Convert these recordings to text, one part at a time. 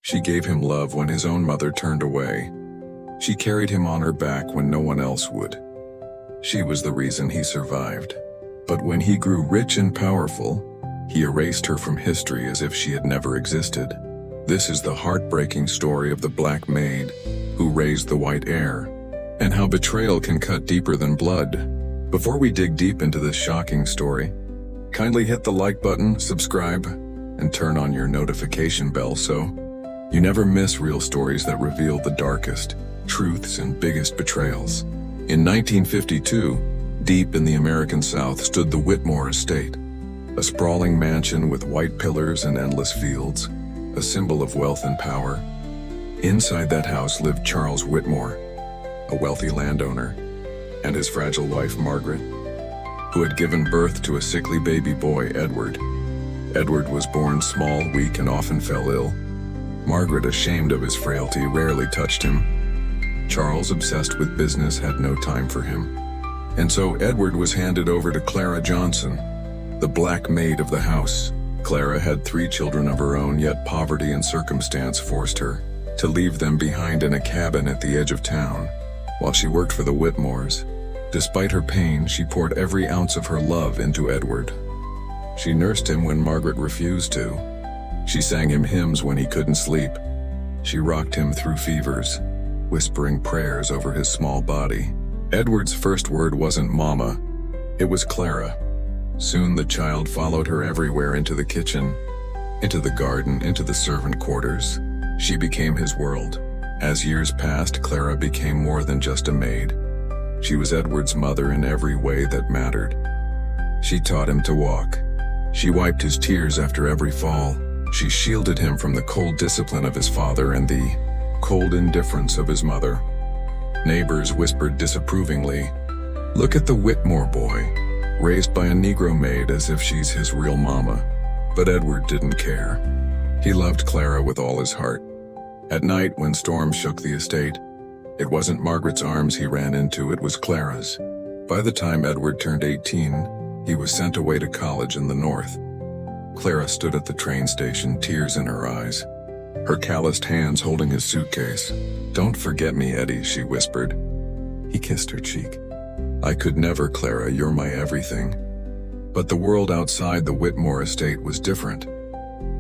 She gave him love when his own mother turned away. She carried him on her back when no one else would. She was the reason he survived. But when he grew rich and powerful, he erased her from history as if she had never existed. This is the heartbreaking story of the Black Maid, who raised the white heir, and how betrayal can cut deeper than blood. Before we dig deep into this shocking story, kindly hit the like button, subscribe, and turn on your notification bell so you never miss real stories that reveal the darkest truths and biggest betrayals. In 1952, deep in the American South stood the Whitmore estate, a sprawling mansion with white pillars and endless fields, a symbol of wealth and power. Inside that house lived Charles Whitmore, a wealthy landowner, and his fragile wife Margaret, who had given birth to a sickly baby boy, Edward. Edward was born small, weak, and often fell ill. Margaret, ashamed of his frailty, rarely touched him. Charles, obsessed with business, had no time for him. And so Edward was handed over to Clara Johnson, the Black Maid of the house. Clara had 3 children of her own, yet poverty and circumstance forced her to leave them behind in a cabin at the edge of town, while she worked for the Whitmores. Despite her pain, she poured every ounce of her love into Edward. She nursed him when Margaret refused to. She sang him hymns when he couldn't sleep. She rocked him through fevers, whispering prayers over his small body. Edward's first word wasn't mama, it was Clara. Soon the child followed her everywhere, into the kitchen, into the garden, into the servant quarters. She became his world. As years passed, Clara became more than just a maid. She was Edward's mother in every way that mattered. She taught him to walk. She wiped his tears after every fall. She shielded him from the cold discipline of his father and the cold indifference of his mother. Neighbors whispered disapprovingly, "Look at the Whitmore boy, raised by a Negro maid as if she's his real mama." But Edward didn't care. He loved Clara with all his heart. At night, when storms shook the estate, it wasn't Margaret's arms he ran into, it was Clara's. By the time Edward turned 18, he was sent away to college in the north. Clara stood at the train station, tears in her eyes, her calloused hands holding his suitcase. "Don't forget me, Eddie," she whispered. He kissed her cheek. "I could never, Clara, you're my everything." But the world outside the Whitmore estate was different.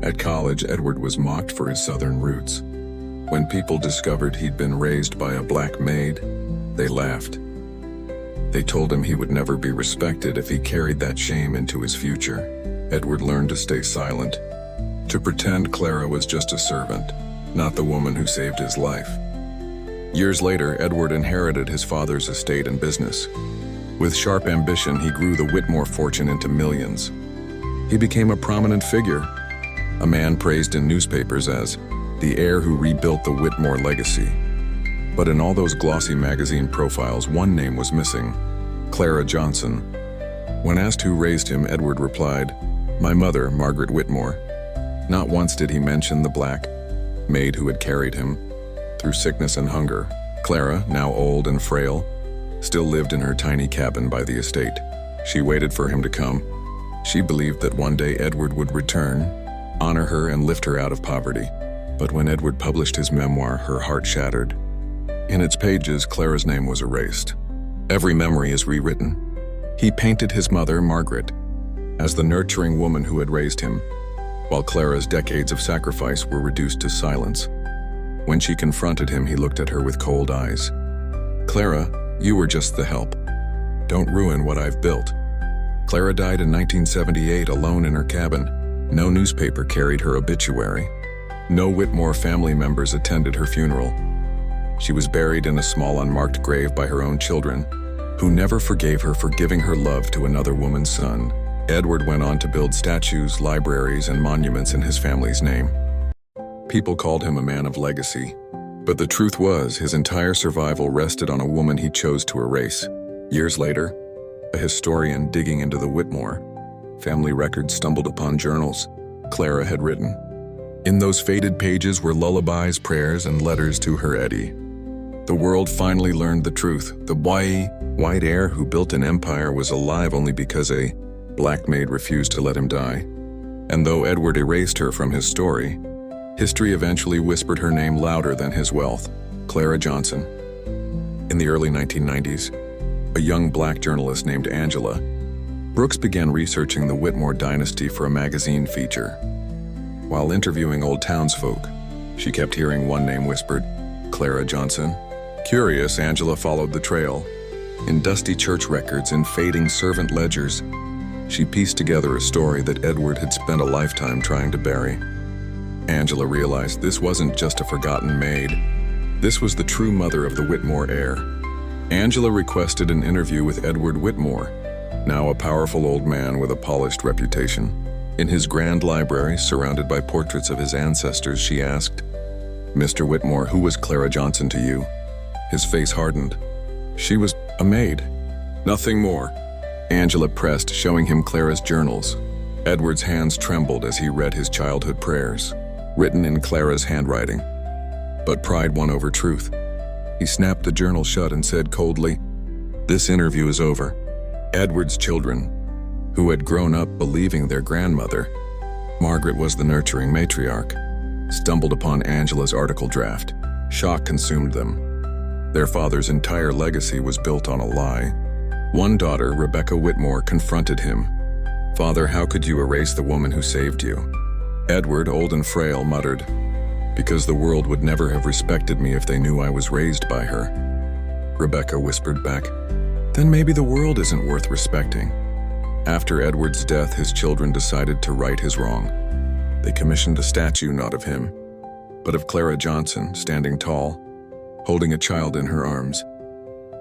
At college, Edward was mocked for his southern roots. When people discovered he'd been raised by a black maid, they laughed. They told him he would never be respected if he carried that shame into his future. Edward learned to stay silent, to pretend Clara was just a servant, not the woman who saved his life. Years later, Edward inherited his father's estate and business. With sharp ambition, he grew the Whitmore fortune into millions. He became a prominent figure, a man praised in newspapers as the heir who rebuilt the Whitmore legacy. But in all those glossy magazine profiles, one name was missing: Clara Johnson. When asked who raised him, Edward replied, "My mother, Margaret Whitmore." Not once did he mention the Black Maid who had carried him through sickness and hunger. Clara, now old and frail, still lived in her tiny cabin by the estate. She waited for him to come. She believed that one day Edward would return, honor her, and lift her out of poverty. But when Edward published his memoir, her heart shattered. In its pages, Clara's name was erased. Every memory is rewritten. He painted his mother, Margaret, as the nurturing woman who had raised him, while Clara's decades of sacrifice were reduced to silence. When she confronted him, he looked at her with cold eyes. "Clara, you were just the help. Don't ruin what I've built." Clara died in 1978 alone in her cabin. No newspaper carried her obituary. No Whitmore family members attended her funeral. She was buried in a small unmarked grave by her own children, who never forgave her for giving her love to another woman's son. Edward went on to build statues, libraries, and monuments in his family's name. People called him a man of legacy, but the truth was his entire survival rested on a woman he chose to erase. Years later, a historian digging into the Whitmore family records stumbled upon journals Clara had written. In those faded pages were lullabies, prayers, and letters to her Eddie. The world finally learned the truth. The white heir who built an empire was alive only because a black maid refused to let him die. And though Edward erased her from his story, History eventually whispered her name louder than his wealth, Clara Johnson. In the early 1990s, a young black journalist named Angela Brooks began researching the Whitmore dynasty for a magazine feature. While interviewing old townsfolk, she kept hearing one name whispered, Clara Johnson. Curious, Angela followed the trail. In dusty church records and fading servant ledgers, she pieced together a story that Edward had spent a lifetime trying to bury. Angela realized this wasn't just a forgotten maid. This was the true mother of the Whitmore heir. Angela requested an interview with Edward Whitmore, now a powerful old man with a polished reputation. In his grand library, surrounded by portraits of his ancestors, she asked, "Mr. Whitmore, who was Clara Johnson to you?" His face hardened. "She was a maid. Nothing more." Angela pressed, showing him Clara's journals. Edward's hands trembled as he read his childhood prayers, written in Clara's handwriting. But pride won over truth. He snapped the journal shut and said coldly, "This interview is over." Edward's children, who had grown up believing their grandmother, Margaret was the nurturing matriarch, stumbled upon Angela's article draft. Shock consumed them. Their father's entire legacy was built on a lie. One daughter, Rebecca Whitmore, confronted him. "Father, how could you erase the woman who saved you?" Edward, old and frail, muttered, "Because the world would never have respected me if they knew I was raised by her." Rebecca whispered back, "Then maybe the world isn't worth respecting." After Edward's death, his children decided to right his wrong. They commissioned a statue not of him, but of Clara Johnson, standing tall, holding a child in her arms.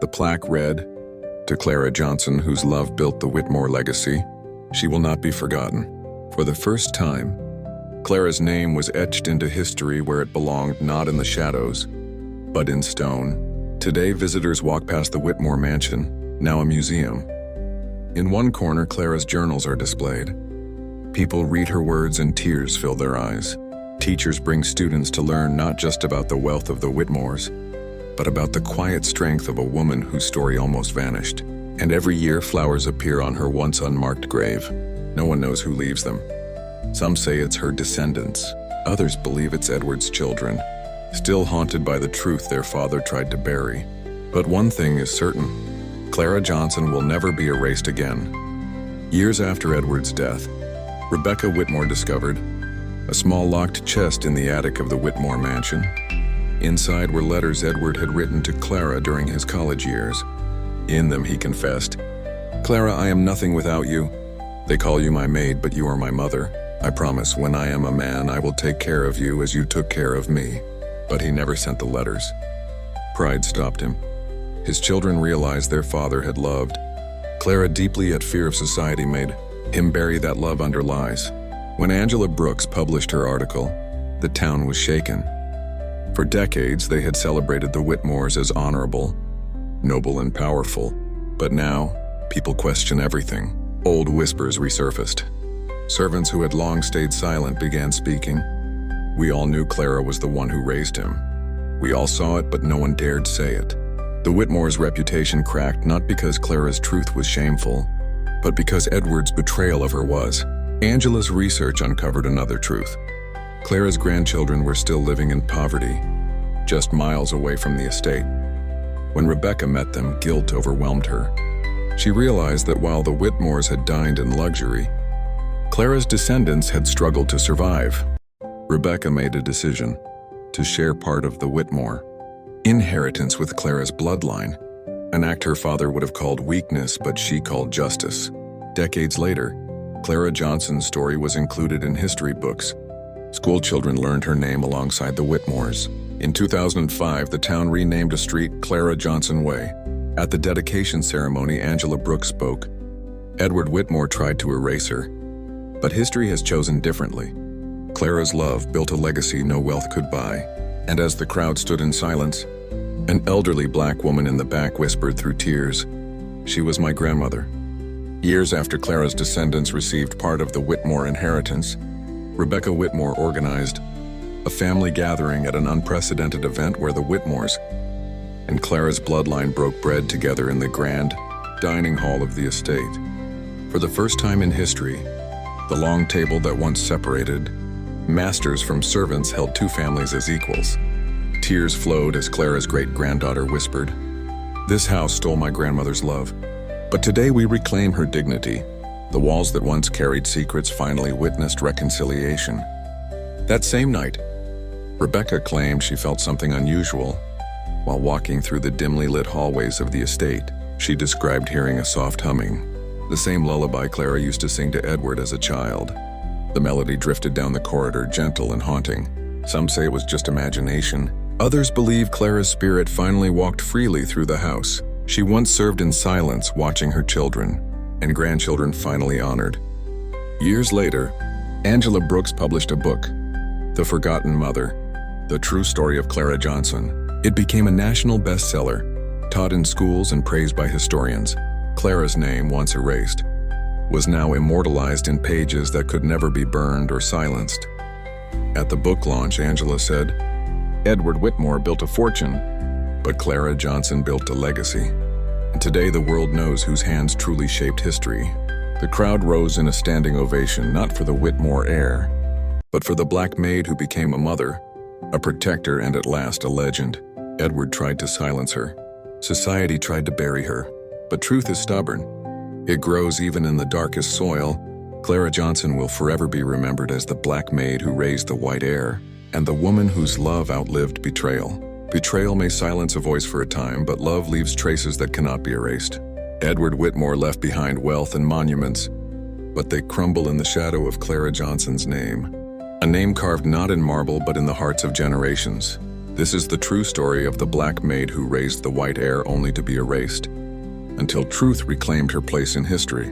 The plaque read, "To Clara Johnson, whose love built the Whitmore legacy, she will not be forgotten." For the first time, Clara's name was etched into history where it belonged, not in the shadows, but in stone. Today, visitors walk past the Whitmore mansion, now a museum. In one corner, Clara's journals are displayed. People read her words and tears fill their eyes. Teachers bring students to learn not just about the wealth of the Whitmores, but about the quiet strength of a woman whose story almost vanished. And every year, flowers appear on her once unmarked grave. No one knows who leaves them. Some say it's her descendants. Others believe it's Edward's children, still haunted by the truth their father tried to bury. But one thing is certain: Clara Johnson will never be erased again. Years after Edward's death, Rebecca Whitmore discovered a small locked chest in the attic of the Whitmore mansion. Inside were letters Edward had written to Clara during his college years. In them he confessed, "Clara, I am nothing without you. They call you my maid, but you are my mother. I promise when I am a man, I will take care of you as you took care of me." But he never sent the letters. Pride stopped him. His children realized their father had loved Clara deeply, yet fear of society made him bury that love under lies. When Angela Brooks published her article, the town was shaken. For decades, they had celebrated the Whitmores as honorable, noble and powerful. But now, people question everything. Old whispers resurfaced. Servants who had long stayed silent began speaking. We all knew Clara was the one who raised him. We all saw it, but no one dared say it. The Whitmores' reputation cracked not because Clara's truth was shameful, but because Edward's betrayal of her was. Angela's research uncovered another truth. Clara's grandchildren were still living in poverty, just miles away from the estate. When Rebecca met them, guilt overwhelmed her. She realized that while the Whitmores had dined in luxury, Clara's descendants had struggled to survive. Rebecca made a decision to share part of the Whitmore inheritance with Clara's bloodline, an act her father would have called weakness, but she called justice. Decades later, Clara Johnson's story was included in history books. School children learned her name alongside the Whitmores. In 2005, the town renamed a street Clara Johnson Way. At the dedication ceremony, Angela Brooks spoke. Edward Whitmore tried to erase her, but history has chosen differently. Clara's love built a legacy no wealth could buy. And as the crowd stood in silence, an elderly black woman in the back whispered through tears, "She was my grandmother." Years after Clara's descendants received part of the Whitmore inheritance, Rebecca Whitmore organized a family gathering at an unprecedented event where the Whitmores and Clara's bloodline broke bread together in the grand dining hall of the estate. For the first time in history, the long table that once separated Masters from servants held two families as equals. Tears flowed as Clara's great-granddaughter whispered, "This house stole my grandmother's love. But today we reclaim her dignity. The walls that once carried secrets finally witnessed reconciliation." That same night, Rebecca claimed she felt something unusual. While walking through the dimly lit hallways of the estate, she described hearing a soft humming, the same lullaby Clara used to sing to Edward as a child. The melody drifted down the corridor, gentle and haunting. Some say it was just imagination. Others believe Clara's spirit finally walked freely through the house. She once served in silence, watching her children and grandchildren finally honored. Years later, Angela Brooks published a book, The Forgotten Mother, the true story of Clara Johnson. It became a national bestseller, taught in schools and praised by historians. Clara's name, once erased, was now immortalized in pages that could never be burned or silenced. At the book launch, Angela said, "Edward Whitmore built a fortune, but Clara Johnson built a legacy." And today the world knows whose hands truly shaped history. The crowd rose in a standing ovation, not for the Whitmore heir, but for the Black Maid who became a mother, a protector, and at last a legend. Edward tried to silence her. Society tried to bury her. But truth is stubborn. It grows even in the darkest soil. Clara Johnson will forever be remembered as the Black Maid who raised the white heir, and the woman whose love outlived betrayal. Betrayal may silence a voice for a time, but love leaves traces that cannot be erased. Edward Whitmore left behind wealth and monuments, but they crumble in the shadow of Clara Johnson's name. A name carved not in marble but in the hearts of generations. This is the true story of the Black Maid who raised the white heir only to be erased, until truth reclaimed her place in history.